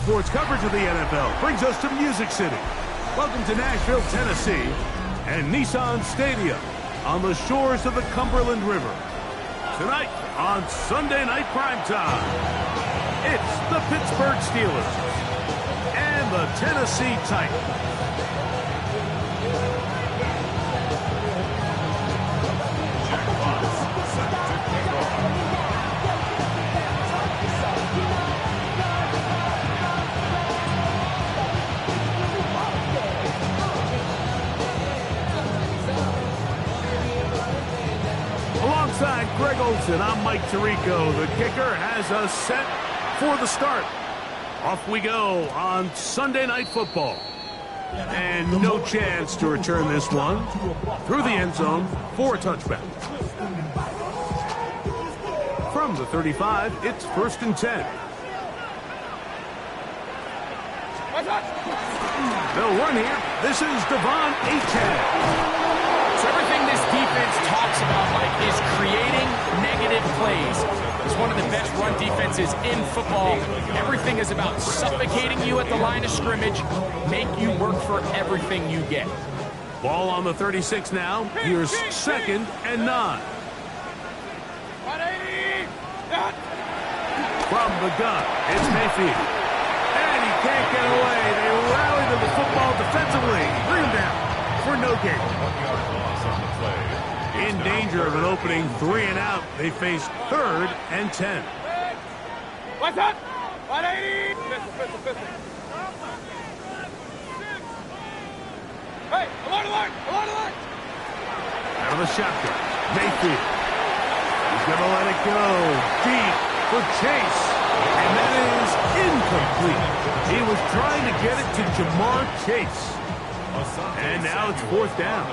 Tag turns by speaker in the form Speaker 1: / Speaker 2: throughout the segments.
Speaker 1: sports coverage of the NFL brings us to Music City. Welcome to Nashville, Tennessee, and Nissan Stadium on the shores of the Cumberland River. Tonight on Sunday Night Primetime, it's the Pittsburgh Steelers and the Tennessee Titans. Alongside Greg Olson, I'm Mike Tirico. The kicker has us set for the start. Off we go on Sunday Night Football. And no chance to return this one through the end zone for a touchback. From the 35, it's 1st and 10. They'll run here. This is Devon Achane.
Speaker 2: So everything this defense talks about, Mike, is creating negative plays. It's one of the best run defenses in football. Everything is about suffocating you at the line of scrimmage, make you work for everything you get.
Speaker 1: Ball on the 36 now. Here's 2nd and 9. From the gun, it's Mayfield. And he can't get away. They rally to the football defensively. Bring him down for no gain. In danger of an opening 3 and out, they face 3rd and 10.
Speaker 3: What's up? 180. Hey, alert, alert, alert, alert.
Speaker 1: Out of the shotgun, Mayfield. He's going to let it go deep for Chase. And that is incomplete. He was trying to get it to Jamar Chase. And now it's 4th down.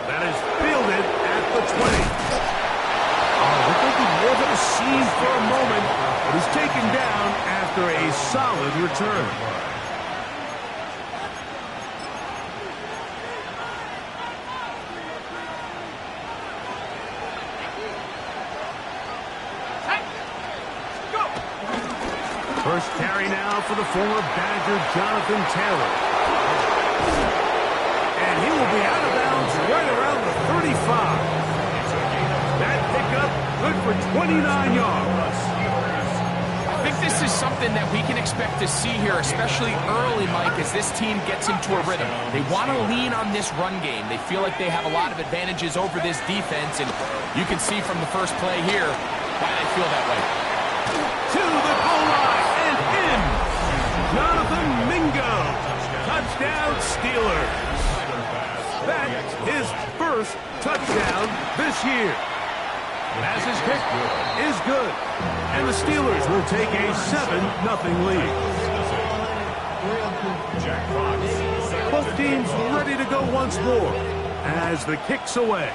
Speaker 1: That is fielded at the 20. Oh, we're thinking more than a scene for a moment, but is taken down after a solid return. First carry now for the former Badger, Jonathan Taylor. And he will be out of bounds right around the 35. That pickup good for 29 yards.
Speaker 2: I think this is something that we can expect to see here, especially early, Mike, as this team gets into a rhythm. They want to lean on this run game. They feel like they have a lot of advantages over this defense, and you can see from the first play here why they feel that way.
Speaker 1: To the goal line and in. Jonathan Mingo. Touchdown Steelers. That is first touchdown this year. Passes kick is good. And the Steelers will take a 7-0 lead. Both teams ready to go once more as the kick's away.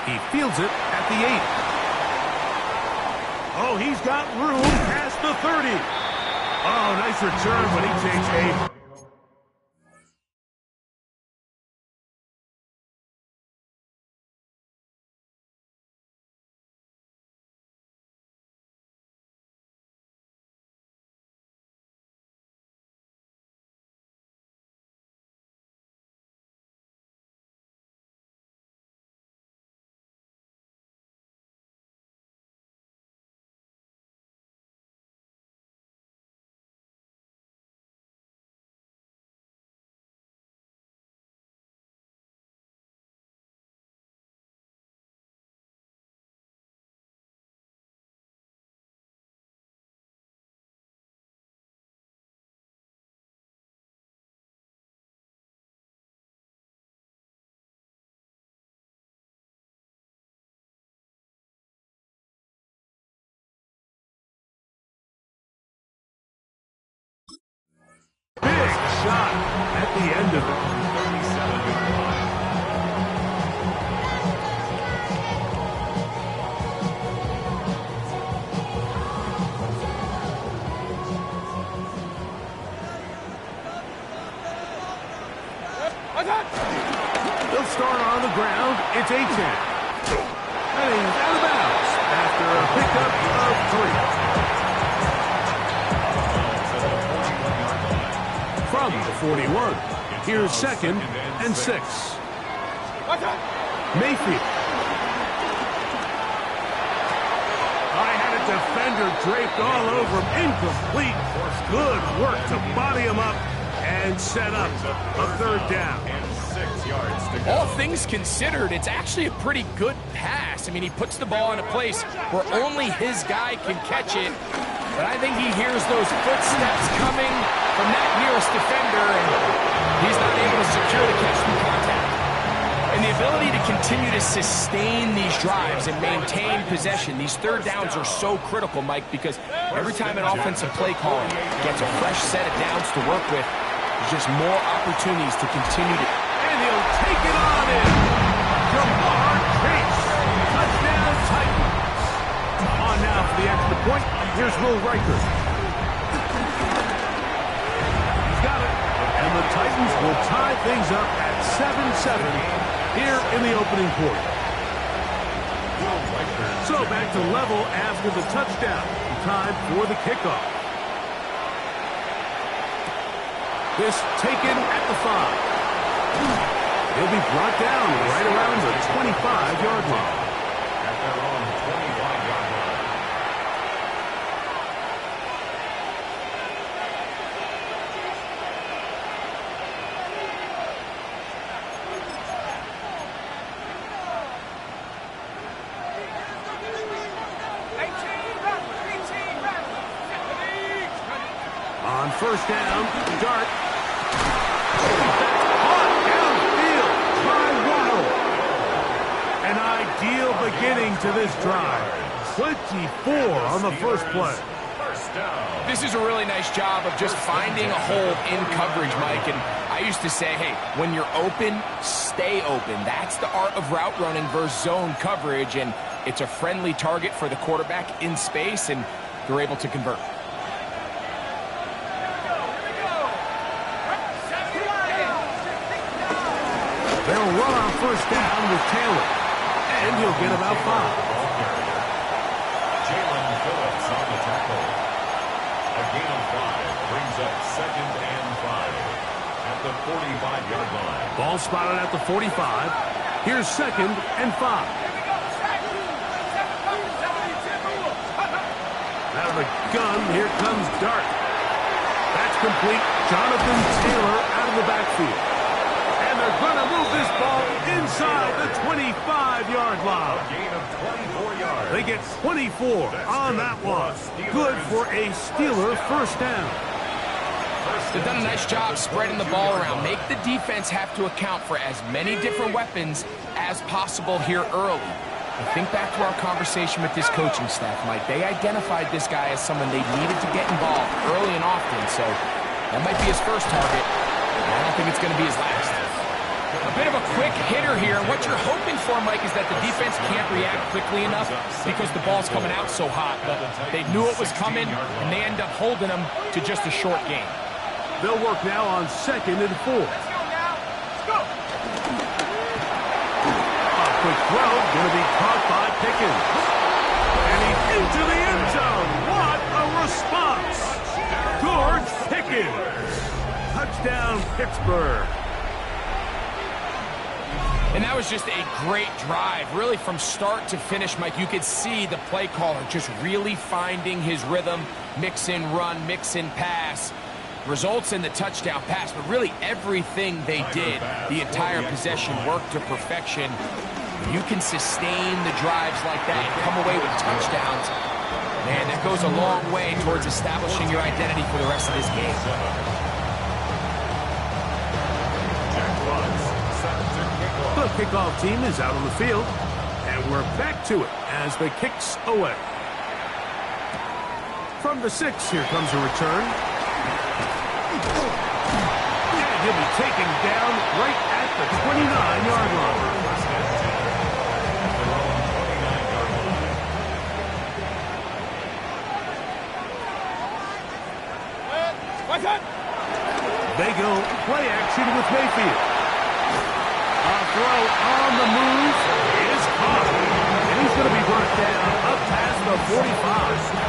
Speaker 1: He fields it at the 8. Oh, he's got room past the 30. Oh, nice return, but he takes a... Big shot at the end of it. They'll start on the ground. It's Achane. And he's out of bounds after a pickup of 3. From the 41, here's 2nd and 6. Mayfield. I had a defender draped all over him. Incomplete. Good work to body him up and set up a 3rd down.
Speaker 2: All things considered, it's actually a pretty good pass. I mean, he puts the ball in a place where only his guy can catch it. But I think he hears those footsteps coming from that nearest defender, and he's not able to secure the catch through contact. And the ability to continue to sustain these drives and maintain possession, these 3rd downs are so critical, Mike, because every time an offensive play caller gets a fresh set of downs to work with, there's just more opportunities to continue to...
Speaker 1: And he'll take it on in. Jamar Chase. Touchdown Titans. On now for the extra point. Here's Will Riker. He's got it. And the Titans will tie things up at 7-7 here in the opening quarter. So back to level after the touchdown. Time for the kickoff. This taken at the 5. He'll be brought down right around the 25-yard line. At their own 25-yard line. On 1st down, Dart. An ideal beginning to this drive. 24 on the first play.
Speaker 2: This is a really nice job of just finding a hole in coverage, Mike. And I used to say, hey, when you're open, stay open. That's the art of route running versus zone coverage. And it's a friendly target for the quarterback in space, and they're able to convert.
Speaker 1: They'll run on 1st down with Taylor. And he'll get about 5.
Speaker 4: Jalen Phillips on the tackle. A gain of 5 brings up 2nd and 5 at the 45-yard line.
Speaker 1: Ball spotted at the 45. Here's 2nd and 5. Out of the gun, here comes Dart. That's complete. Jonathan Taylor out of the backfield. And they're going to move this ball inside the 25-yard line.
Speaker 4: A gain of 24 yards.
Speaker 1: They get 24 on that one. Good for a Steeler 1st down.
Speaker 2: They've done a nice job spreading the ball around. Make the defense have to account for as many different weapons as possible here early. I think back to our conversation with this coaching staff, Mike. They identified this guy as someone they needed to get involved early and often, so that might be his first target. I don't think it's going to be his last. A bit of a quick hitter here. What you're hoping for, Mike, is that the defense can't react quickly enough because the ball's coming out so hot. But they knew it was coming, and they end up holding them to just a short game.
Speaker 1: They'll work now on 2nd and 4. A quick throw, going to be caught by Pickens. And he's into the end zone. What a response. George Pickens. Touchdown, Pittsburgh.
Speaker 2: And that was just a great drive, really from start to finish, Mike. You could see the play caller just really finding his rhythm, mix in run, mix in pass. Results in the touchdown pass, but really everything they did, the entire possession worked to perfection. You can sustain the drives like that and come away with touchdowns. Man, that goes a long way towards establishing your identity for the rest of this game.
Speaker 1: The kickoff team is out on the field, and we're back to it as the kicks away. From the 6, here comes a return. And he'll be taken down right at the 29-yard line. They go play action with Mayfield. the 45.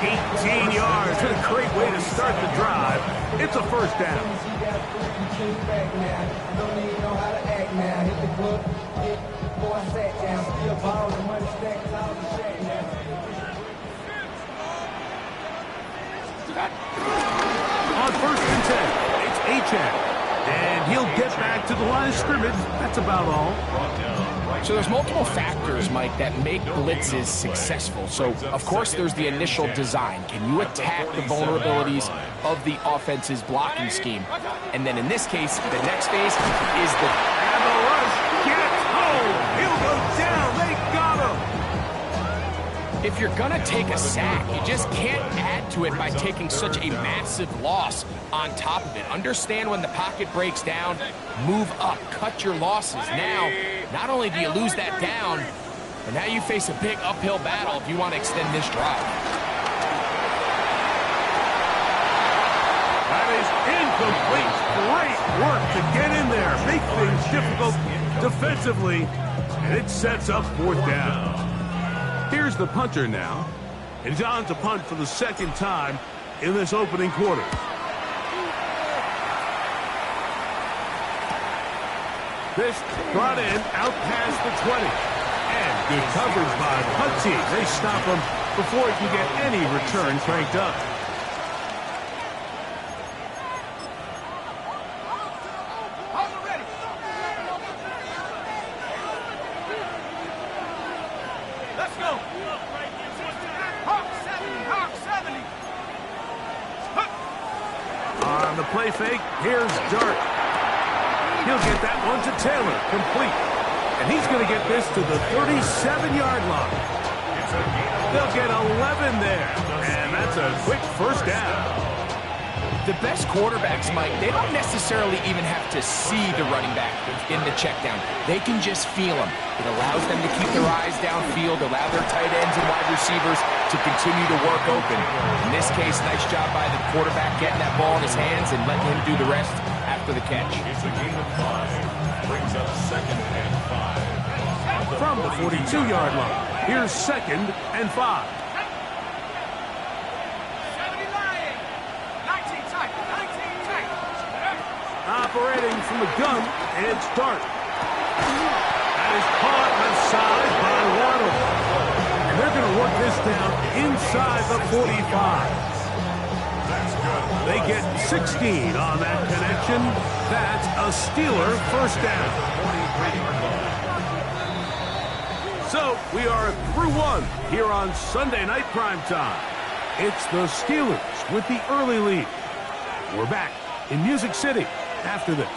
Speaker 1: 18 yards. What a great way to start the drive. It's a first down. On first and 10, it's Achane. And he'll get back to the line of scrimmage. That's about all.
Speaker 2: So there's multiple factors, Mike, that make blitzes successful. So, of course, there's the initial design. Can you attack the vulnerabilities of the offense's blocking scheme? And then in this case, the next phase is the...
Speaker 1: And the rush gets home. He'll go down. They got him.
Speaker 2: If you're going to take a sack, you just can't add to it by taking such a massive loss on top of it. Understand when the pocket breaks down, move up, cut your losses. Now, not only do you lose that down, but now you face a big uphill battle if you want to extend this drive.
Speaker 1: That is incomplete. Great work to get in there, make things difficult defensively, and it sets up fourth down. Here's the punter now. And he's on to punt for the second time in this opening quarter. This brought in out past the 20. And good coverage by the punt team. They stop him before he can get any return cranked up.
Speaker 3: Let's go. Hawk 70, Hawk 70.
Speaker 1: On the play fake, here's Dart. He'll get that one to Taylor, complete. And he's going to get this to the 37-yard line. They'll get 11 there, and that's a quick first down.
Speaker 2: The best quarterbacks, Mike, they don't necessarily even have to see the running back in the check down. They can just feel him. It allows them to keep their eyes downfield, allow their tight ends and wide receivers to continue to work open. In this case, nice job by the quarterback getting that ball in his hands and letting him do the rest after the catch.
Speaker 4: It's a gain of 5. Brings up second and 5.
Speaker 1: From the 42-yard line, here's second and 5. Operating from the gun, it's Dart. That is caught outside by Waddle. And they're going to work this down inside the 45. They get 16 on that connection. That's a Steeler first down. So we are through one here on Sunday Night Primetime. It's the Steelers with the early lead. We're back in Music City after this.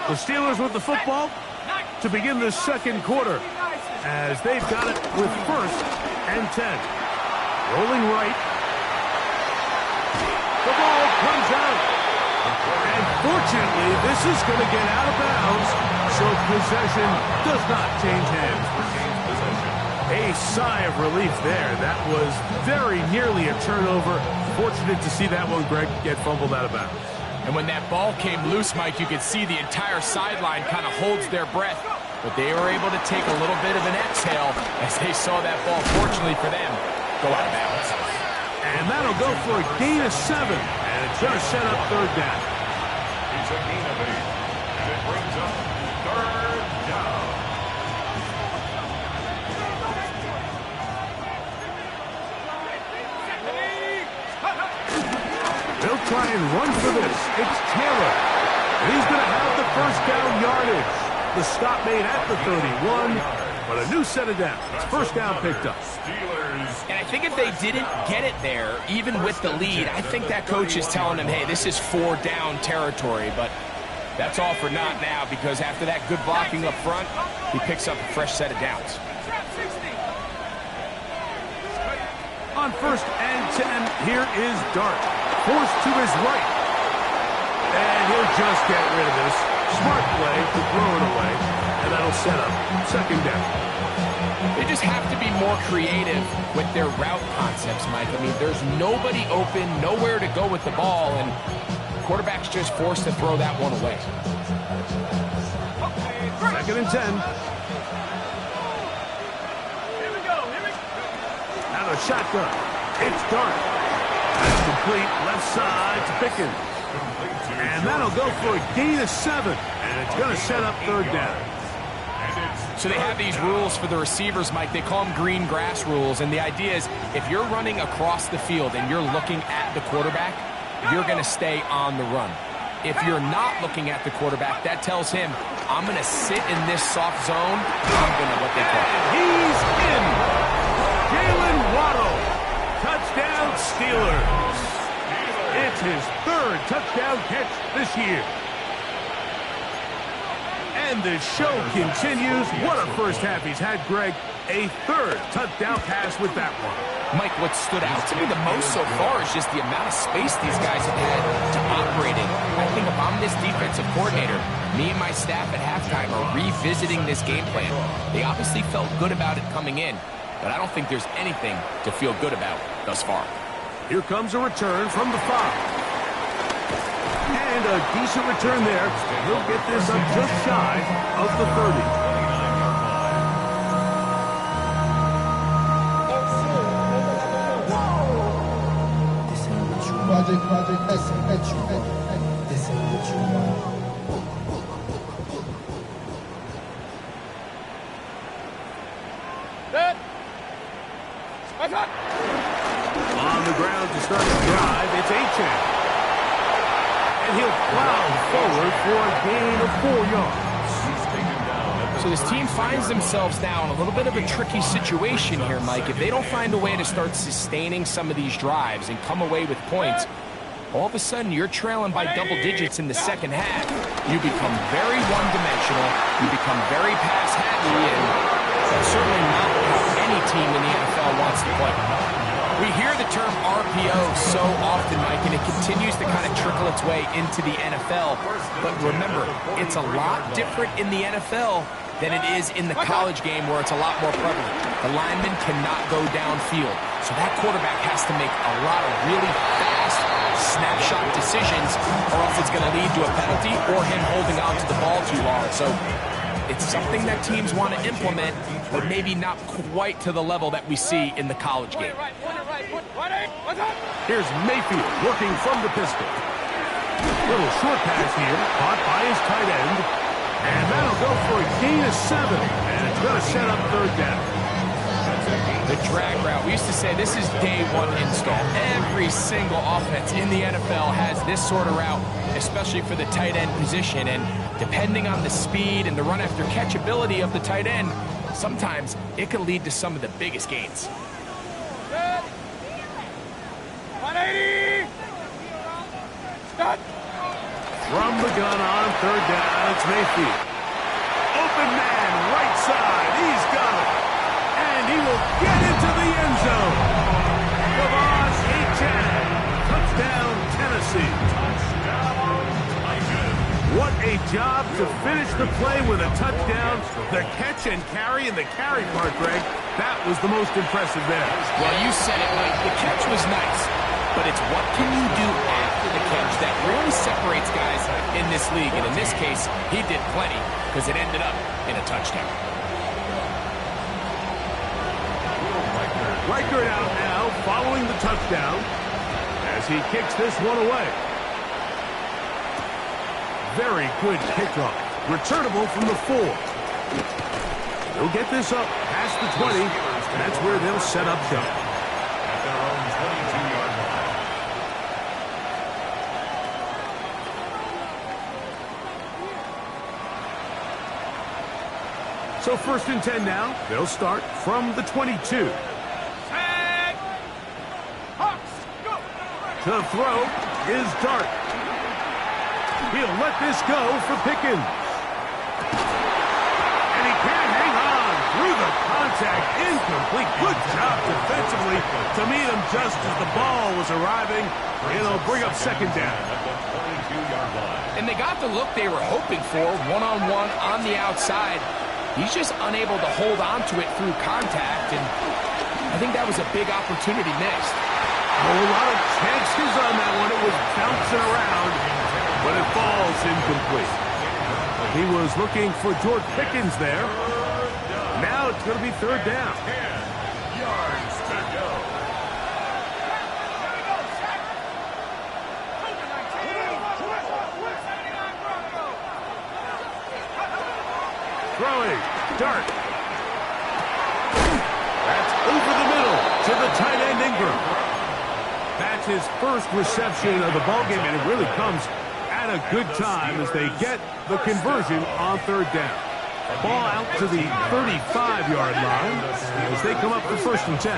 Speaker 1: The Steelers with the football to begin the second quarter as they've got it with first and 10. Rolling right. The ball comes out. And fortunately, this is going to get out of bounds, so possession does not change hands. A sigh of relief there. That was very nearly a turnover. Fortunate to see that one, Greg, get fumbled out of bounds.
Speaker 2: And when that ball came loose, Mike, you could see the entire sideline kind of holds their breath. But they were able to take a little bit of an exhale as they saw that ball, fortunately for them, go out of bounds.
Speaker 1: And that'll go for a gain of 7. And it's going to set up third down.
Speaker 4: It's a gain of 8. And it brings up third down.
Speaker 1: They'll try and run for this. It's Taylor. And he's going to have the first down yardage. The stop made at the 31, but a new set of downs. First down picked up.
Speaker 2: And I think if they didn't get it there, even with the lead, I think that coach is telling them, hey, this is 4 down territory. But that's all for naught now, because after that good blocking up front, he picks up a fresh set of downs.
Speaker 1: On first and 10, here is Dart. Forced to his right. And he'll just get rid of this. Smart play to throw it away. And that'll set up second down.
Speaker 2: They just have to be more creative with their route concepts, Mike. I mean, there's nobody open, nowhere to go with the ball, and the quarterback's just forced to throw that one away.
Speaker 1: Second and 10. a shotgun. It's Dart. That's complete left side to Pickens. And that'll go for a gain of 7. And it's going to set up third down.
Speaker 2: So they have these rules for the receivers, Mike. They call them green grass rules. And the idea is if you're running across the field and you're looking at the quarterback, you're going to stay on the run. If you're not looking at the quarterback, that tells him, I'm going to sit in this soft zone. I'm going to what they call.
Speaker 1: He's in. Jalen Waddle. Touchdown Steelers. It's his 3rd touchdown catch this year. And the show continues. What a first half he's had, Greg. A 3rd touchdown pass with that one.
Speaker 2: Mike, what stood out to me the most so far is just the amount of space these guys have had to operate in. I think if I'm this defensive coordinator, me and my staff at halftime are revisiting this game plan. They obviously felt good about it coming in, but I don't think there's anything to feel good about thus far.
Speaker 1: Here comes a return from the 5. And a decent return there. He'll get this up just shy of the 30.
Speaker 5: Project S, this ain't what you want.
Speaker 3: Set. Attack.
Speaker 1: On the ground to start the drive, it's Achane. And he'll plow forward for a gain of 4 yards.
Speaker 2: So this team finds themselves now in a little bit of a tricky situation here, Mike. If they don't find a way to start sustaining some of these drives and come away with points, all of a sudden you're trailing by double digits in the second half. You become very one-dimensional. You become very pass-happy, and that's certainly not how any team in the NFL wants to play. We hear the term RPO so often, Mike, and it continues to kind of trickle its way into the NFL. But remember, it's a lot different in the NFL than it is in the college game where it's a lot more prevalent. The lineman cannot go downfield. So that quarterback has to make a lot of really fast snapshot decisions or else it's going to lead to a penalty or him holding on to the ball too long. So it's something that teams want to implement, but maybe not quite to the level that we see in the college game.
Speaker 1: Here's Mayfield working from the pistol. Little short pass here, caught by his tight end. And that'll go for a gain of 7. And it's going to set up third down.
Speaker 2: The drag route. We used to say this is day 1 install. Every single offense in the NFL has this sort of route, especially for the tight end position. And depending on the speed and the run after catch ability of the tight end, sometimes it can lead to some of the biggest gains.
Speaker 3: 180. Start.
Speaker 1: From the gun on third down, it's Mayfield. Open man, right side. He's got it. And he will get into the end zone. Kavaz Achane. Touchdown, Tennessee. What a job to finish the play with a touchdown. The catch and carry, and the carry part, Greg, that was the most impressive there.
Speaker 2: Well, you said it, Mike. The catch was nice, but it's what can you do after the catch that really separates guys in this league. And in this case, he did plenty because it ended up in a touchdown.
Speaker 1: Reichert out now following the touchdown as he kicks this one away. Very good kickoff. Returnable from the 4. They'll get this up past the 20. That's where they'll set up shop.
Speaker 4: At their own 22-yard line.
Speaker 1: So 1st and 10 now. They'll start from the 22.
Speaker 3: Tag. Hawks, go.
Speaker 1: To throw is Dart. He'll let this go for Pickens. And he can't hang on through the contact. Incomplete. Good job defensively to meet him just as the ball was arriving. It'll bring up 2nd down.
Speaker 4: At the 22-yard line.
Speaker 2: And they got the look they were hoping for, one-on-one on the outside. He's just unable to hold on to it through contact, and I think that was a big opportunity missed.
Speaker 1: A lot of chances on that one. It was bouncing around, but it falls incomplete. He was looking for George Pickens there. Now it's going to be 3rd down.
Speaker 4: 10 yards to go.
Speaker 1: Throwing. Dart. That's over the middle to the tight end Ingram. That's his first reception of the ballgame, and it really comes at a good time as they get the conversion on third down. Ball out to the 35-yard line as they come up for 1st and 10.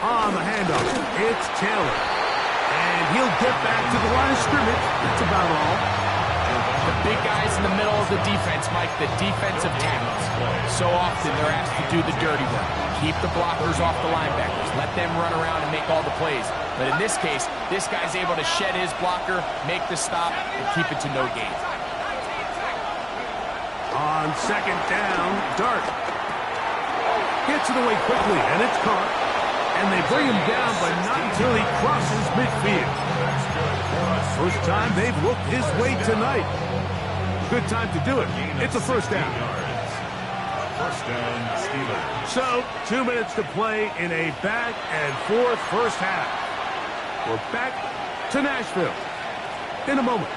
Speaker 1: On the handoff, it's Taylor. And he'll get back to the line of scrimmage. That's about all.
Speaker 2: The big guys in the middle of the defense, Mike, the defensive tackles. So often they're asked to do the dirty work. Keep the blockers off the linebackers. Let them run around and make all the plays. But in this case, this guy's able to shed his blocker, make the stop, and keep it to no gain.
Speaker 1: On 2nd down, Dart gets it away quickly, and it's caught. And they bring him down, but not until he crosses midfield. First time they've looked his way tonight. Good time to do it. It's a 1st down.
Speaker 4: 1st down, Steelers.
Speaker 1: So, 2 minutes to play in a back-and-forth first half. We're back to Nashville in a moment.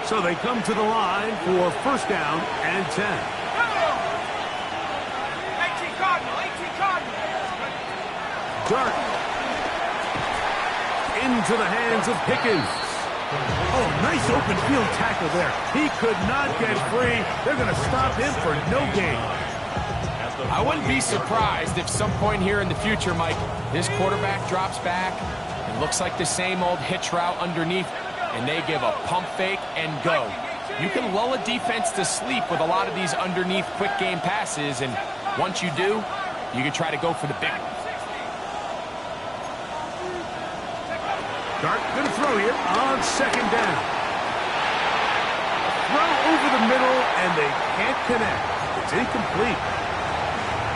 Speaker 1: So they come to the line for 1st down and 10.
Speaker 3: 18 Cardinal, 18 Cardinal.
Speaker 1: Dart into the hands of Pickens. Oh, nice open field tackle there. He could not get free. They're going to stop him for no gain.
Speaker 2: I wouldn't be surprised if some point here in the future, Mike, this quarterback drops back. It looks like the same old hitch route underneath, and they give a pump fake and go. You can lull a defense to sleep with a lot of these underneath quick game passes, and once you do, you can try to go for the big one.
Speaker 1: Dart going to throw here on 2nd down. Throw over the middle, and they can't connect. It's incomplete.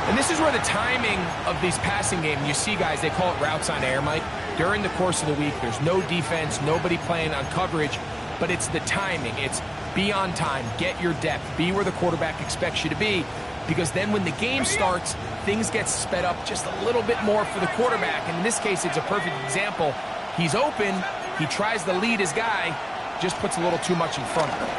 Speaker 2: And this is where the timing of these passing games, you see guys, they call it routes on air, Mike. During the course of the week, there's no defense, nobody playing on coverage, but it's the timing. It's be on time, get your depth, be where the quarterback expects you to be, because then when the game starts, things get sped up just a little bit more for the quarterback. And in this case, it's a perfect example. He's open, he tries to lead his guy, just puts a little too much in front of him.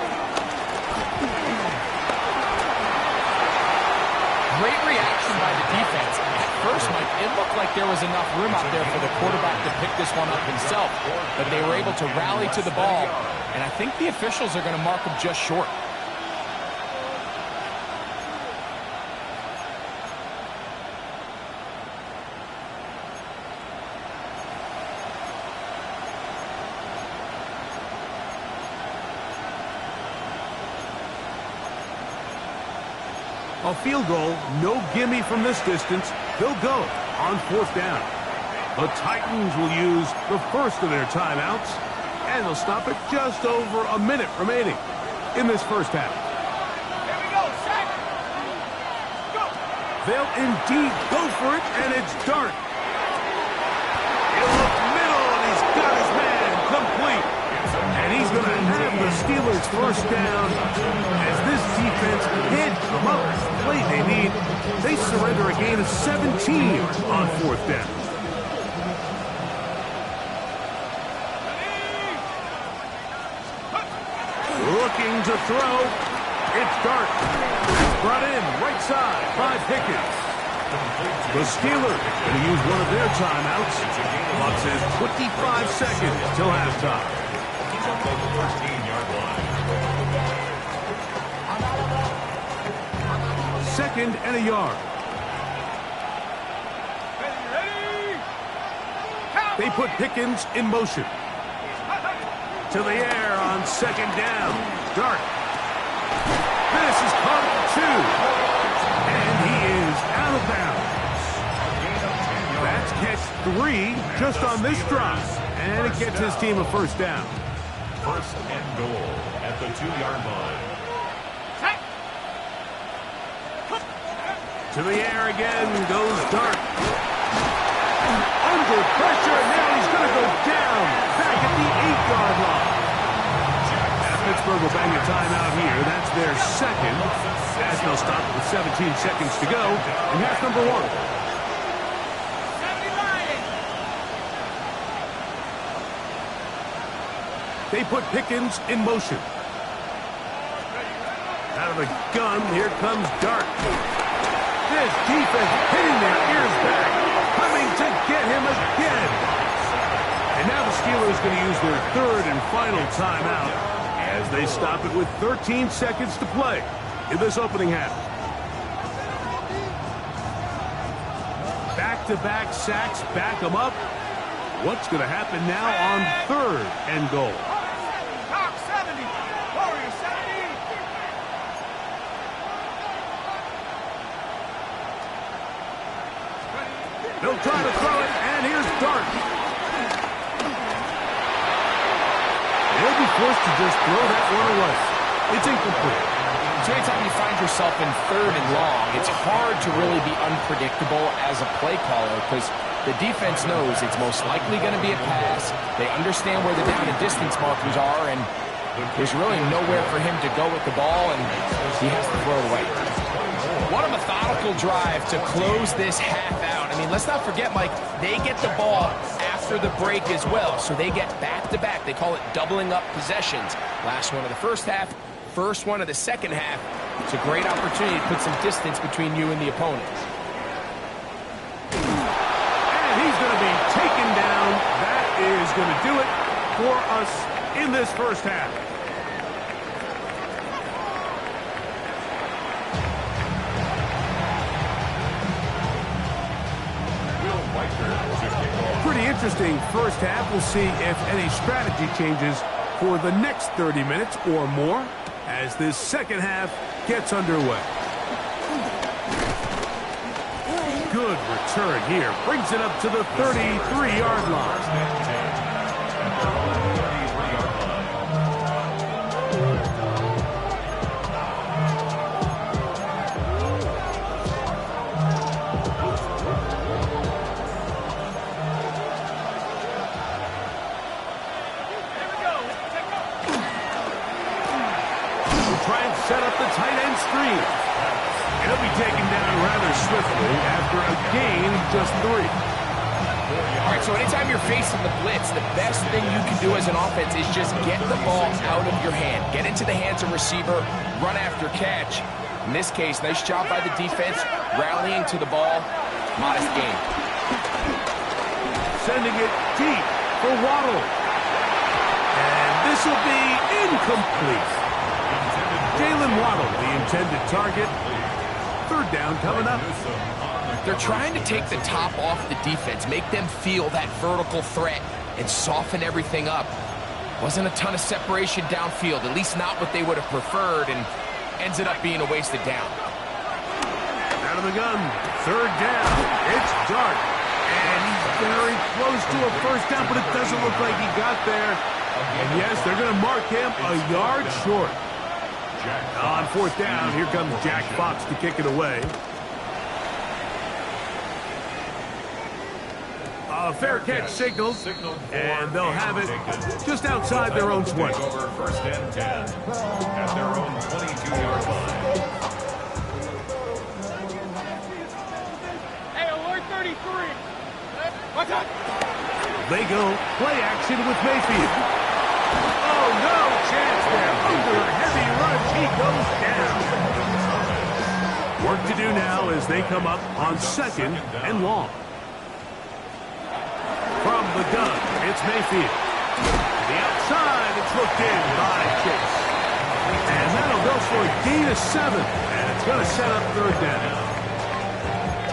Speaker 2: Great reaction by the defense. At first, Mike, it looked like there was enough room out there for the quarterback to pick this one up himself, but they were able to rally to the ball, and I think the officials are going to mark him just short.
Speaker 1: A field goal, no gimme from this distance. They'll go on 4th down. The Titans will use the first of their timeouts, and they'll stop it just over a minute remaining in this first half.
Speaker 3: Here we go, sack. Go.
Speaker 1: They'll indeed go for it, and it's Dart. He'll look middle, and he's got his man complete. And he's going to have the Steelers' 1st down as this defense can't come up with the play they need. They surrender a gain of 17 on 4th down. Looking to throw. It's Dart. It's brought in right side by Pickens. The Steelers going to use one of their timeouts. Clock says 25 seconds till halftime.
Speaker 4: 13-yard line.
Speaker 1: 2nd and a yard.
Speaker 3: Ready.
Speaker 1: They put Pickens in motion. To the air on 2nd down. Dart. This is caught at 2. And he is out of bounds. That's catch 3 just on this drive. And it gets his team a 1st down.
Speaker 4: 1st and goal at the 2-yard line.
Speaker 1: To the air again goes Dart. Under pressure, now he's going to go down. Back at the 8-yard line. Now Pittsburgh will bang a timeout here. That's their 2nd. As they'll stop with 17 seconds to go in half number 1. They put Pickens in motion. Out of the gun, here comes Dart. This defense hitting their ears back, coming to get him again. And now the Steelers going to use their third and final timeout as they stop it with 13 seconds to play in this opening half. Back-to-back sacks back them up. What's going to happen now on third and goal?
Speaker 3: Top 70. Warrior 70.
Speaker 1: They'll try to throw it, and here's Dart. They'll be forced to just throw that one away. It's incomplete.
Speaker 2: So anytime you find yourself in third and long, it's hard to really be unpredictable as a play caller because the defense knows it's most likely going to be a pass. They understand where the down and distance markers are, and there's really nowhere for him to go with the ball, and he has to throw it away. What a methodical drive to close this half out. I mean, let's not forget, Mike, they get the ball after the break as well, so they get back-to-back. They call it doubling up possessions. Last one of the first half, first one of the second half. It's a great opportunity to put some distance between you and the opponent.
Speaker 1: And he's going to be taken down. That is going to do it for us in this first half. Pretty interesting first half. We'll see if any strategy changes for the next 30 minutes or more as this second half gets underway. Good return here. Brings it up to the 33-yard line. Set up the tight end screen. He'll be taken down rather swiftly after a gain of just 3.
Speaker 2: All right, so anytime you're facing the blitz, the best thing you can do as an offense is just get the ball out of your hand. Get into the hands of receiver, run after catch. In this case, nice job by the defense, rallying to the ball. Modest gain.
Speaker 1: Sending it deep for Waddle. And this will be incomplete. Jalen Waddle, the intended target. Third down coming up.
Speaker 2: They're trying to take the top off the defense, make them feel that vertical threat, and soften everything up. Wasn't a ton of separation downfield, at least not what they would have preferred, and ends it up being a wasted down.
Speaker 1: Out of the gun, third down. It's Dart. And he's very close to a first down, but it doesn't look like he got there. And yes, they're going to mark him a yard short. On fourth down, here comes Jack Fox to kick it away. A fair catch signaled, and they'll have it just outside their own 20.
Speaker 4: First and 10 at their own 22-yard line.
Speaker 3: Hey, alert 33. Watch out.
Speaker 1: They go play action with Mayfield. Oh, no chance there. Under a heavy rush, he goes down. Work to do now as they come up on second and long. From the gun, it's Mayfield. To the outside, it's looked in by Chase. And that'll go for a gain of 7. And it's going to set up third down.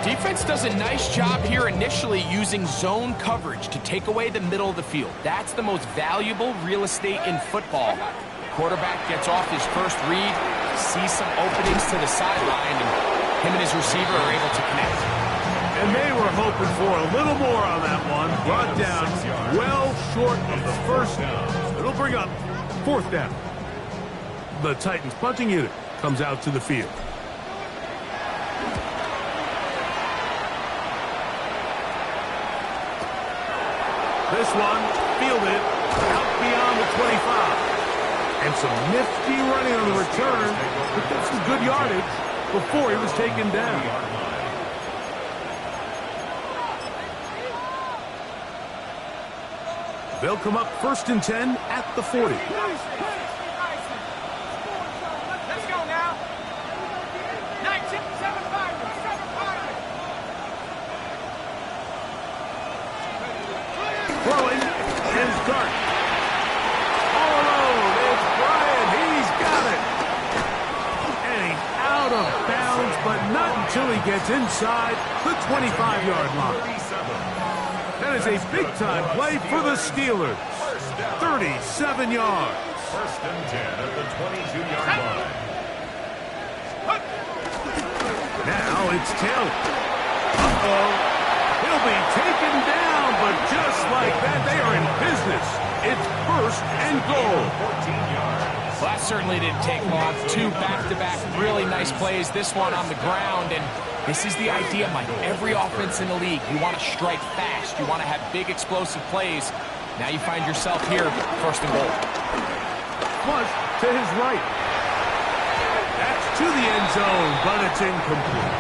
Speaker 2: Defense does a nice job here initially using zone coverage to take away the middle of the field. That's the most valuable real estate in football. Quarterback gets off his first read, sees some openings to the sideline, and him and his receiver are able to connect.
Speaker 1: And they were hoping for a little more on that one. Brought down well short of the first. It'll bring up fourth down. The Titans punting unit comes out to the field. This one fielded out beyond the 25. And some nifty running on the return. But that's some good yardage before he was taken down. They'll come up first and 10 at the 40.
Speaker 3: Let's go now.
Speaker 1: gets inside the 25-yard line. That is a big-time play for the Steelers. 37 yards.
Speaker 4: First and 10 at the 22-yard line.
Speaker 1: Now it's Taylor. Uh-oh. He'll be taken down, but just like that, they are in business. It's first and goal.
Speaker 4: 14 yards.
Speaker 2: Well, that certainly didn't take long. Two back-to-back really nice plays. This one on the ground, and this is the idea, Mike. Every offense in the league, you want to strike fast. You want to have big, explosive plays. Now you find yourself here, first and goal.
Speaker 1: Flush to his right. That's to the end zone, but it's incomplete.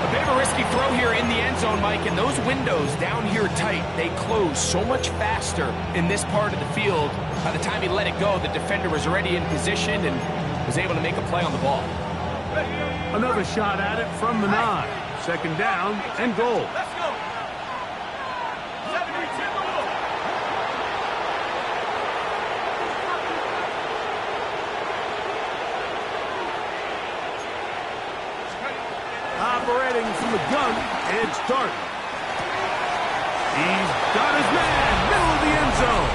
Speaker 2: A bit of a risky throw here in the end zone, Mike, and those windows down here tight, they close so much faster in this part of the field. By the time he let it go, the defender was already in position and was able to make a play on the ball.
Speaker 1: Another shot at it from the 9. Second down and goal.
Speaker 3: Let's go. 72 to go.
Speaker 1: Operating from the gun, it's Dart. He's got his man, middle of the end zone.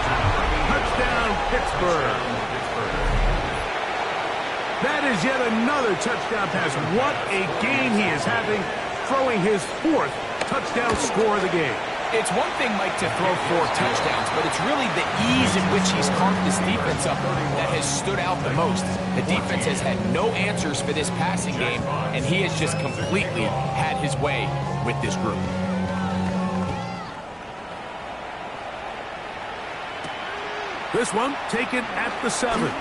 Speaker 1: Touchdown, Pittsburgh. That is yet another touchdown pass. What a game he is having, throwing his 4th touchdown score of the game.
Speaker 2: It's one thing, Mike, to throw 4 touchdowns, but it's really the ease in which he's carved this defense up that has stood out the most. The defense has had no answers for this passing game, and he has just completely had his way with this group.
Speaker 1: This one taken at the 7.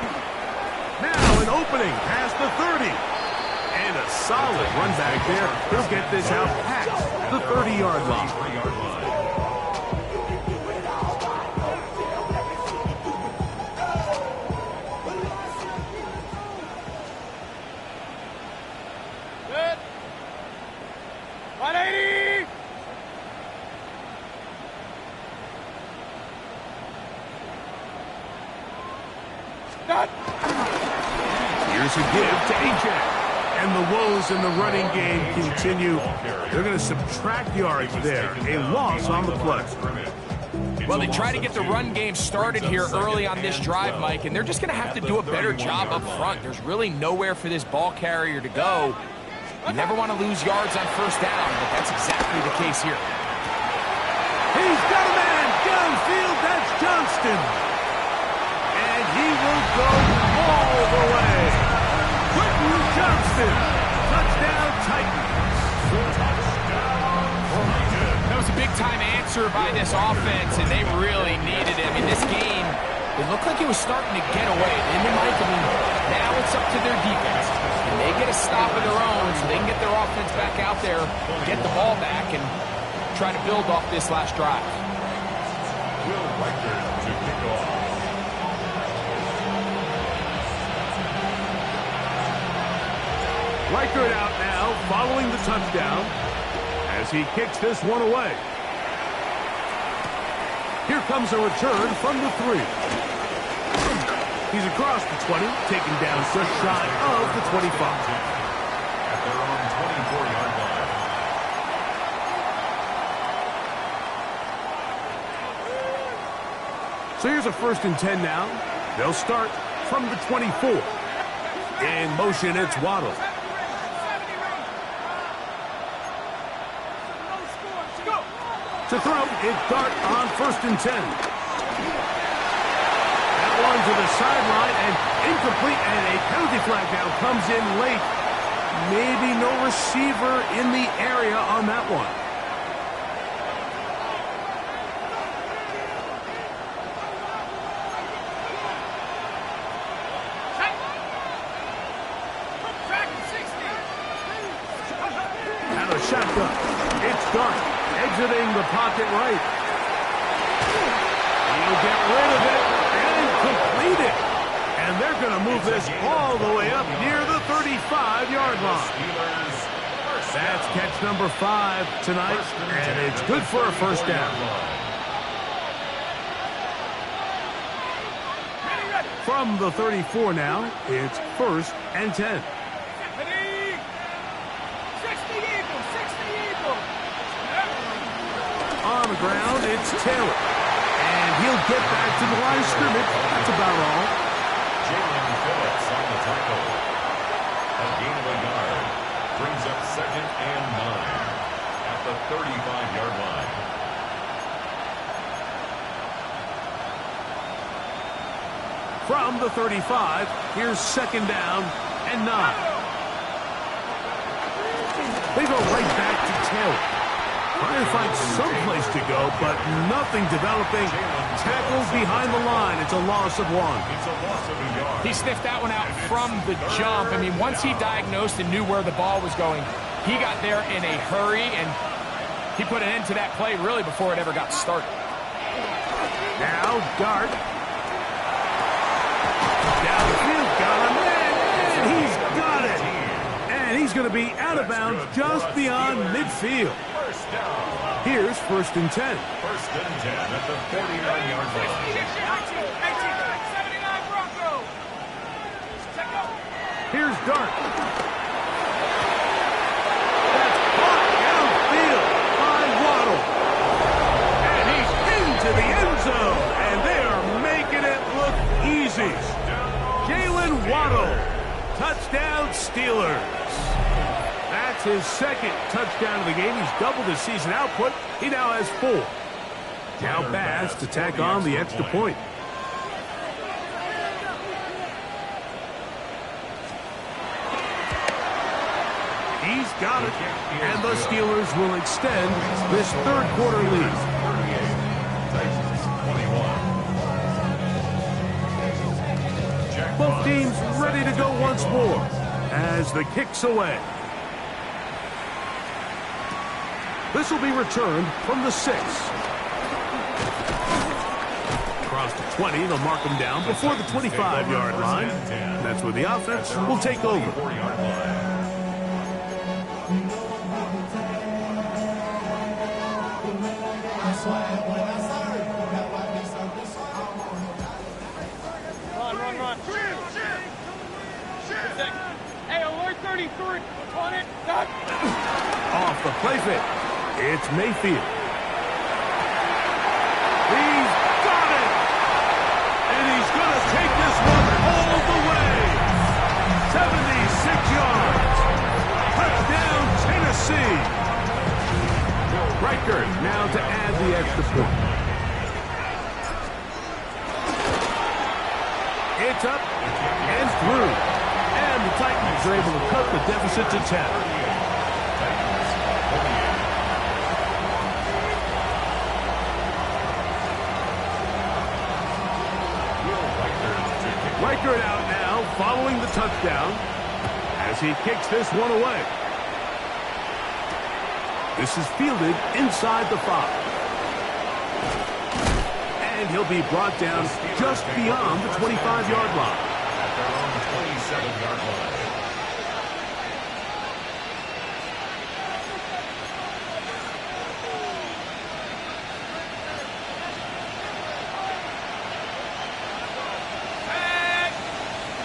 Speaker 1: Now an opening past the 30. And a solid run back there. He'll get this out past the 30-yard line.
Speaker 3: Good. 180. Done.
Speaker 1: Here's a give to Ajax. And the woes in the running game continue. They're going to subtract yards there. A loss on the play.
Speaker 2: Well, they try to get the run game started here early on this drive, Mike, and they're just going to have to do a better job up front. There's really nowhere for this ball carrier to go. You never want to lose yards on first down, but that's exactly the case here.
Speaker 1: He's got a man downfield. That's Johnston. And he will go all the way. Quentin Johnston. Touchdown, Titans.
Speaker 2: That was a big-time answer by this offense, and they really needed it. I mean, this game, it looked like it was starting to get away. And then, Mike, I mean, now it's up to their defense. And they get a stop of their own so they can get their offense back out there, get the ball back, and try to build off this last drive.
Speaker 4: Will Reichert to kick off.
Speaker 1: Reichert out now, following the touchdown, as he kicks this one away. Here comes a return from the 3. He's across the 20, taken down just shy of the 25.
Speaker 4: At their own 24-yard line.
Speaker 1: So here's a first and 10 now. They'll start from the 24. In motion, it's Waddle. To throw, it's Dart on first and 10. That one to the sideline and incomplete, and a penalty flag now comes in late. Maybe no receiver in the area on that one. And a shotgun. It's Dart. Exiting the pocket right. He'll get rid of it and complete it. And they're going to move this all the way up near the 35-yard line. That's catch number 5 tonight, and it's good for a first down. From the 34 now, it's first and 10. on ground, it's Taylor. And he'll get back to the line of scrimmage. That's about all.
Speaker 4: Jalen Phillips on the tackle. A gain of a yard. Brings up 2nd and 9 at the 35-yard line.
Speaker 1: From the 35, here's 2nd down and 9. They go right back to Taylor. Trying to find some place to go, but nothing developing. Tackled behind the line. It's a loss of 1.
Speaker 4: It's a loss of a yard.
Speaker 2: He sniffed that one out from the jump. I mean, once he diagnosed and knew where the ball was going, he got there in a hurry, and he put an end to that play really before it ever got started.
Speaker 1: Now, Dart. Downfield, got him, and he's got it. And he's going to be out of bounds just beyond midfield.
Speaker 4: First down.
Speaker 1: Here's 1st and 10.
Speaker 4: 1st and 10 at the 49-yard line.
Speaker 3: 79 Broncos. Check out.
Speaker 1: Here's Dart. That's caught downfield by Waddle. And he's into the end zone. And they are making it look easy. Jalen Waddle. Touchdown Steelers. That's his 2nd touchdown of the game. He's doubled his season output. He now has 4. Now Bass to tack on the extra point. He's got it. And the Steelers will extend this 3rd quarter lead.
Speaker 4: 38,
Speaker 1: Both teams ready to go once more as the kick's away. This will be returned from the 6. Across the 20, they'll mark him down before the 25-yard line. That's where the offense will take over.
Speaker 3: Run. Hey, alert 33. On it.
Speaker 1: Off the play fake. It's Mayfield. He's got it! And he's going to take this one all the way. 76 yards. Touchdown, Tennessee. Riker now to add the extra point. It's up and through. And the Titans are able to cut the deficit to 10. Riker out now, following the touchdown, as he kicks this one away. This is fielded inside the 5. And he'll be brought down just beyond the 25-yard line.
Speaker 4: At their own 27-yard line.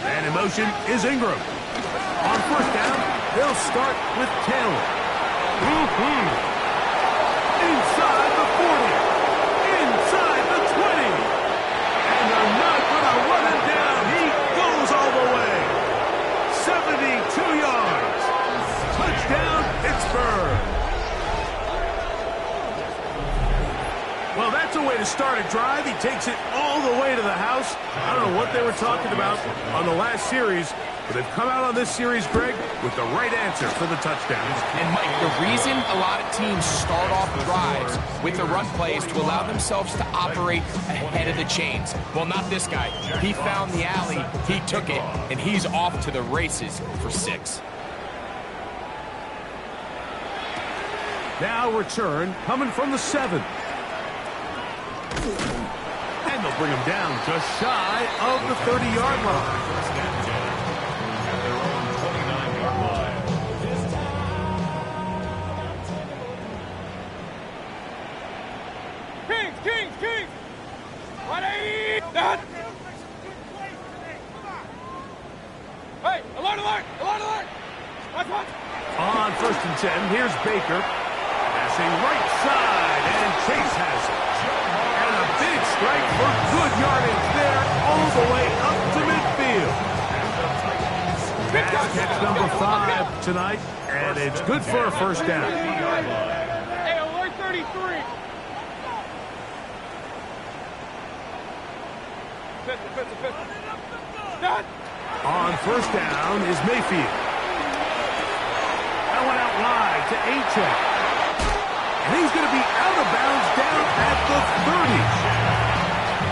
Speaker 1: And in motion is Ingram. On 1st down, they'll start with Taylor. Inside the 40. Inside the 20. And they're not going to run him down. He goes all the way. 72 yards. Touchdown, Pittsburgh. Well, that's a way to start a drive. He takes it all the way to the house. I don't know what they were talking about on the last series, but they've come out on this series, Greg, with the right answer for the touchdowns.
Speaker 2: And, Mike, the reason a lot of teams start off drives with the run play is to allow themselves to operate ahead of the chains. Well, not this guy. He found the alley, he took it, and he's off to the races for 6.
Speaker 1: Now return coming from the 7. And they'll bring him down just shy of the 30-yard line.
Speaker 4: First and 10 at their own 29-yard line.
Speaker 3: Kings! 180! Done! Hey, alert! Watch!
Speaker 1: On 1st and 10, here's Baker. As Passing right side, and Chase has it. And a big strike for good yardage there, all the way up to midfield. That's catch number 5 tonight, and it's good for a first down.
Speaker 3: Hey, alert 33.
Speaker 1: On first down is Mayfield. That one out wide to A-Check. And he's going to be out of bounds down at the 30.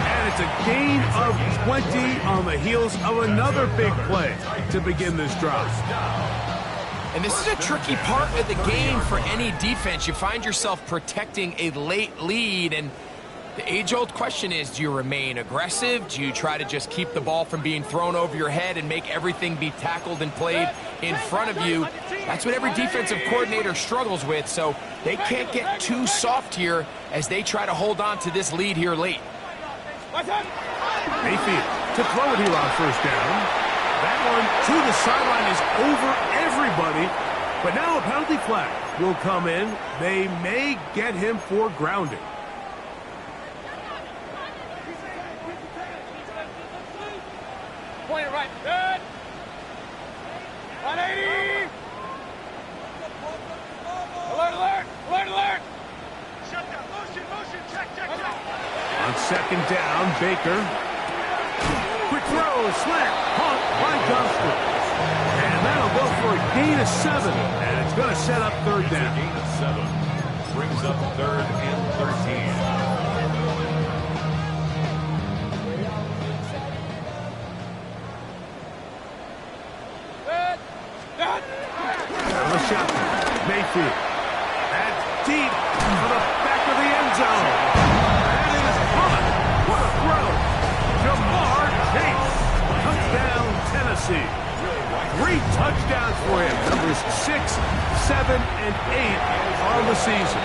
Speaker 1: And it's a gain of 20 on the heels of another big play to begin this drive.
Speaker 2: And this is a tricky part of the game for any defense. You find yourself protecting a late lead, and the age-old question is, do you remain aggressive? Do you try to just keep the ball from being thrown over your head and make everything be tackled and played in front of you? That's what every defensive coordinator struggles with, so they can't get too soft here as they try to hold on to this lead here late.
Speaker 1: Mayfield to throw it here on first down. That one to the sideline is over everybody, but now a penalty flag will come in. They may get him for grounding.
Speaker 3: Point it right. Good. 180. Alert, alert. Alert, alert. Shut down. Motion. Check.
Speaker 1: On second down, Baker. Quick throw, slant, caught by Johnston. And that'll go for a gain of 7. And it's going to set up third down.
Speaker 4: Gain of 7 brings up 3rd and 13.
Speaker 1: Out of the shotgun, Mayfield. That's deep for the back of the end zone. And it is caught. What a throw. Jamar Chase. Touchdown, Tennessee. 3 touchdowns for him. Numbers 6, 7, and 8 on the season.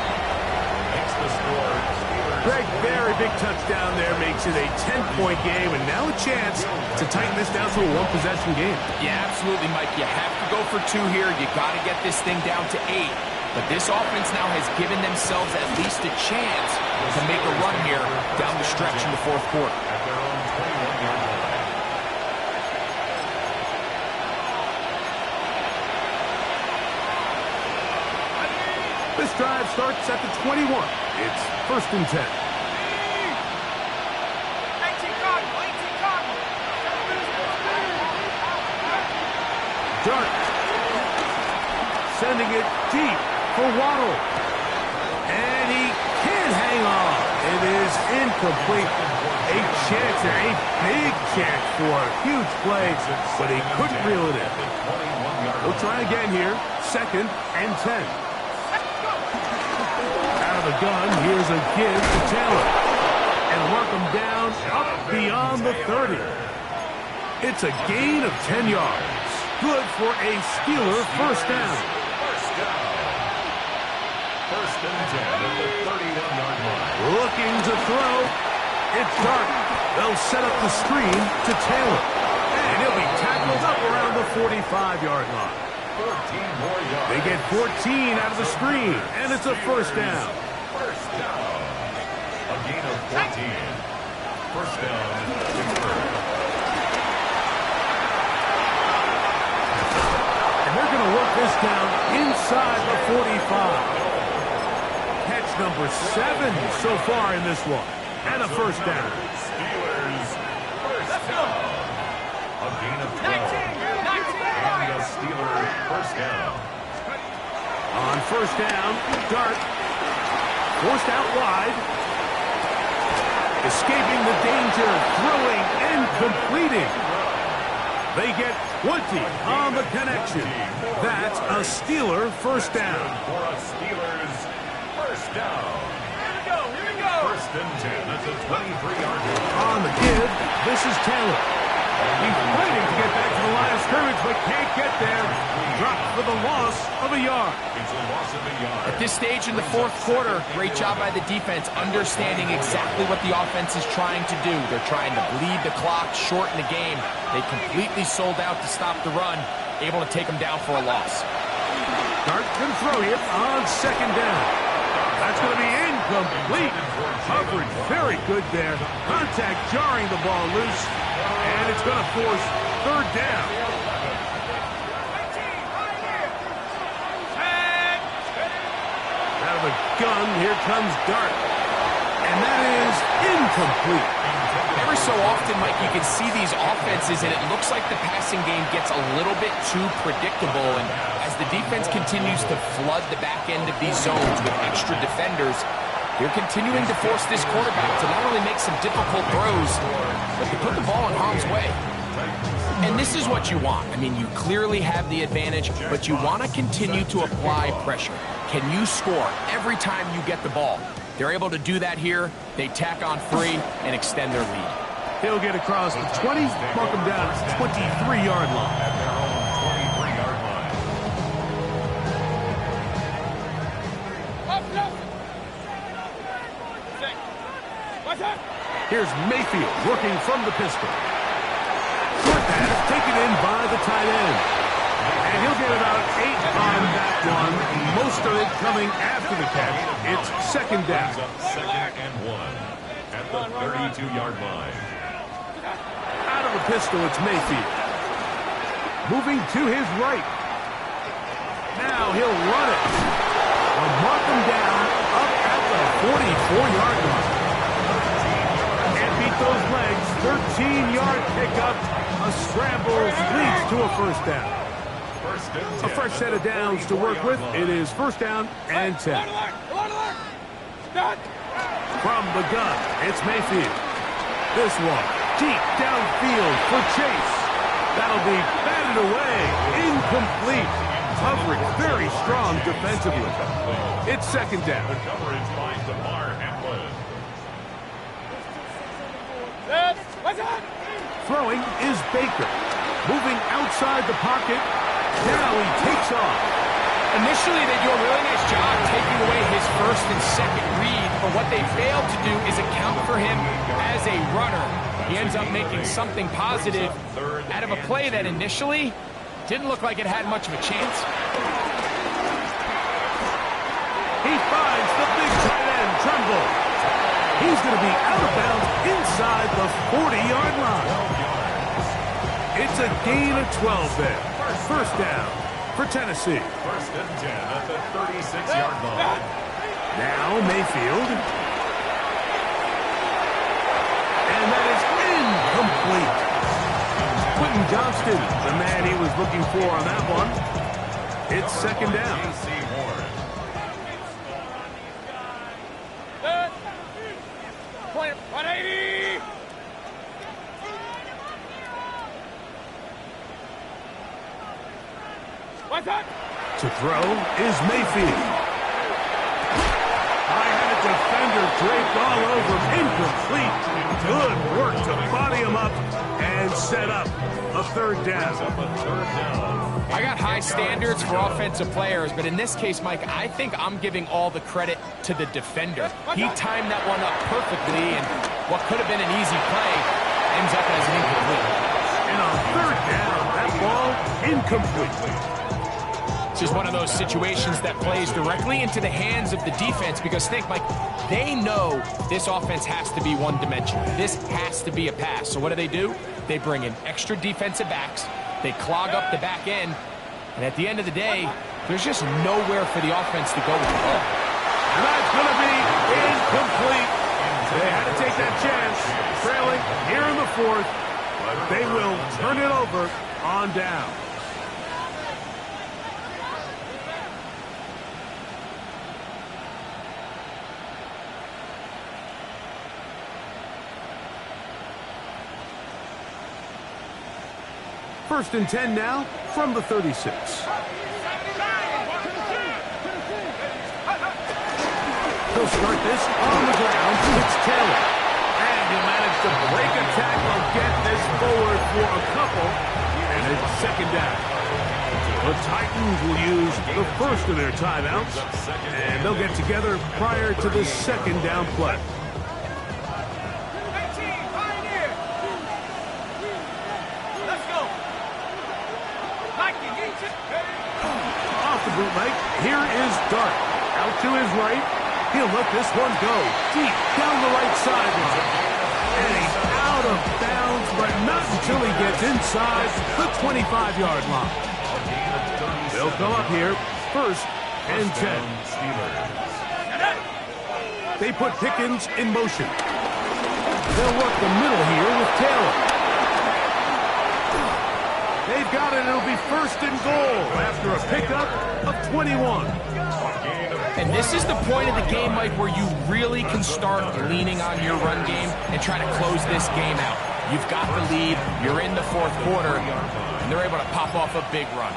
Speaker 4: Makes the score.
Speaker 1: Greg, very big touchdown there, makes it a 10-point game, and now a chance to tighten this down to a one-possession game.
Speaker 2: Yeah, absolutely, Mike. You have to go for 2 here. You got to get this thing down to 8. But this offense now has given themselves at least a chance to make a run here down the stretch in the 4th quarter.
Speaker 4: At their own 21-yard line.
Speaker 1: This drive starts at the 21. It's 1st and 10.
Speaker 3: 18 Cardinal.
Speaker 1: Dart. Sending it deep for Waddle. And he can't hang on. It is incomplete. A chance there, a big chance for a huge play, but he couldn't reel it in. We'll try again here. 2nd and 10. The gun, here's a give to Taylor. And work him down up beyond the 30. It's a gain of 10 yards. Good for a Steeler first down.
Speaker 4: First and 10 at the 31-yard line.
Speaker 1: Looking to throw. It's Dart. They'll set up the screen to Taylor. And he'll be tackled up around the 45-yard line.
Speaker 4: 14 more yards.
Speaker 1: They get 14 out of the screen, and it's a first down.
Speaker 4: First down. A gain of 14. First down, Pittsburgh.
Speaker 1: And they're going to work this down inside the 45. Catch number 7 so far in this one. And a first down.
Speaker 4: Steelers, first down. A gain of 12. And a Steeler first down.
Speaker 1: On first down, Dart. Forced out wide. Escaping the danger, throwing and completing. They get 20 on the connection. That's a Steeler first down.
Speaker 4: For a Steelers first down.
Speaker 3: Here we go.
Speaker 4: First and 10 at the 23-yard line.
Speaker 1: On the give, this is Taylor. He's fighting to get back to the line of scrimmage, but can't get there. Dropped for the loss of a yard.
Speaker 4: It's a loss of a yard.
Speaker 2: At this stage in the 4th quarter, great job by the defense understanding exactly what the offense is trying to do. They're trying to bleed the clock, shorten the game. They completely sold out to stop the run, able to take them down for a loss.
Speaker 1: Dart can throw here on second down. That's going to be incomplete. Coverage very good there. Contact jarring the ball loose. And it's going to force third down. Out of the gun, here comes Dart. And that is incomplete.
Speaker 2: Every so often, Mike, you can see these offenses, and it looks like the passing game gets a little bit too predictable. And as the defense continues to flood the back end of these zones with extra defenders, they're continuing to force this quarterback to not only make some difficult throws, but to put the ball in harm's way. And this is what you want. I mean, you clearly have the advantage, but you want to continue to apply pressure. Can you score every time you get the ball? They're able to do that here. They tack on 3 and extend their lead.
Speaker 1: He'll get across the 20, mark him down at the 23-yard line.
Speaker 4: At their own 23-yard line.
Speaker 1: Here's Mayfield working from the pistol. Short pass taken in by the tight end. And he'll get about 8 on that one. Most of it coming after the catch. It's second down.
Speaker 4: Up 2nd and 1 at the 32-yard line.
Speaker 1: Out of the pistol, it's Mayfield. Moving to his right. Now he'll run it. They'll mark him down up at the 44-yard line. And beat those legs. 13-yard pickup. A scramble leads to a first down. A fresh set of downs to work with. It is first down and 10. From the gun, it's Mayfield. This one, deep downfield for Chase. That'll be batted away. Incomplete. Coverage very strong defensively. It's second down.
Speaker 4: The coverage by DeMar Hamlin.
Speaker 1: Throwing is Baker. Moving outside the pocket. Now he takes off.
Speaker 2: Initially, they do a really nice job taking away his first and second read, but what they failed to do is account for him as a runner. He ends up making something positive out of a play that initially didn't look like it had much of a chance.
Speaker 1: He finds the big tight end, Trumbull. He's going to be out of bounds inside the 40-yard line. It's a gain of 12 there. First down for Tennessee.
Speaker 4: First and 10 at the 36-yard line.
Speaker 1: Now Mayfield. And that is incomplete. Quentin Johnston, the man he was looking for on that one. It's second down.
Speaker 4: J.C. Horn.
Speaker 3: Point 180.
Speaker 1: To throw is Mayfield. High-headed defender draped all over him. Incomplete. Good work to body him up and set up a third down.
Speaker 2: I got high standards for offensive players, but in this case, Mike, I think I'm giving all the credit to the defender. He timed that one up perfectly, and what could have been an easy play ends up as an incomplete.
Speaker 1: And on third down, that ball incomplete.
Speaker 2: This is one of those situations that plays directly into the hands of the defense because think, Mike, they know this offense has to be one-dimensional. This has to be a pass. So what do? They bring in extra defensive backs. They clog up the back end. And at the end of the day, there's just nowhere for the offense to go with the ball.
Speaker 1: And that's going to be incomplete. They had to take that chance. Trailing here in the fourth. But they will turn it over on down. First and 10 now from the 36. He'll start this on the ground. It's Taylor. And he'll manage to break a tackle, get this forward for a couple. And it's second down. The Titans will use the first of their timeouts. And they'll get together prior to the second down play. Off the bootleg, here is Dart. Out to his right. He'll let this one go deep down the right sideline. And he's out of bounds, but not until he gets inside the 25-yard line. They'll come up here, 1st and 10. They put Pickens in motion. They'll work the middle here with Taylor. They've got it. It'll be 1st and goal after a pickup of 21.
Speaker 2: And this is the point of the game, Mike, where you really can start leaning on your run game and try to close this game out. You've got the lead. You're in the 4th quarter, and they're able to pop off a big run.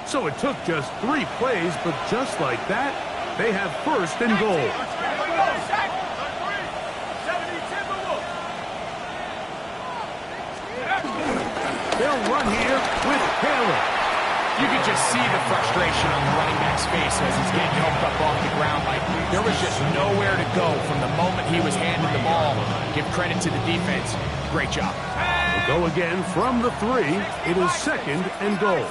Speaker 1: So it took just 3 plays, but just like that, they have 1st and goal. They'll run here with Taylor.
Speaker 2: You could just see the frustration on the running back's face as he's getting helped up off the ground. Like, there was just nowhere to go from the moment he was handed the ball. Give credit to the defense. Great job.
Speaker 1: They'll go again from the 3. It is 2nd and goal.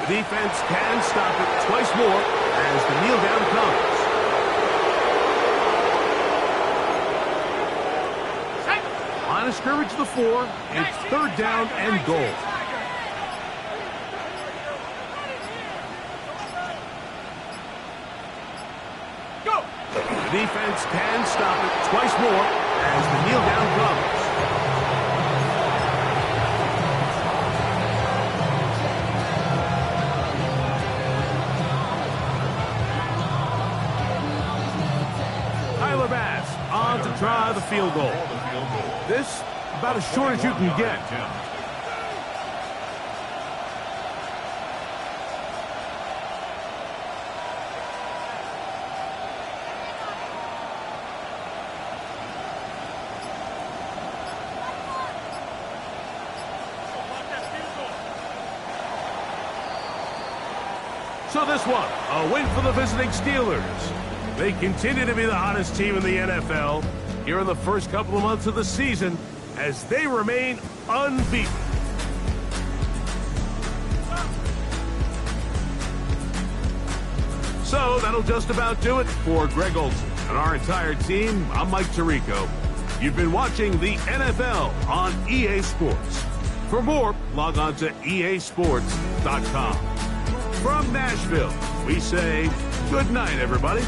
Speaker 1: The defense can stop it twice more as the kneel down comes. Line of scrimmage the 4. It's 3rd down and goal. The defense can stop it twice more as the kneel down comes. On to try the field goal. This, about as short as you can get. So this one, a win for the visiting Steelers. They continue to be the hottest team in the NFL here in the first couple of months of the season as they remain unbeaten. So that'll just about do it for Greg Olson and our entire team. I'm Mike Tirico. You've been watching the NFL on EA Sports. For more, log on to easports.com. From Nashville, we say good night, everybody.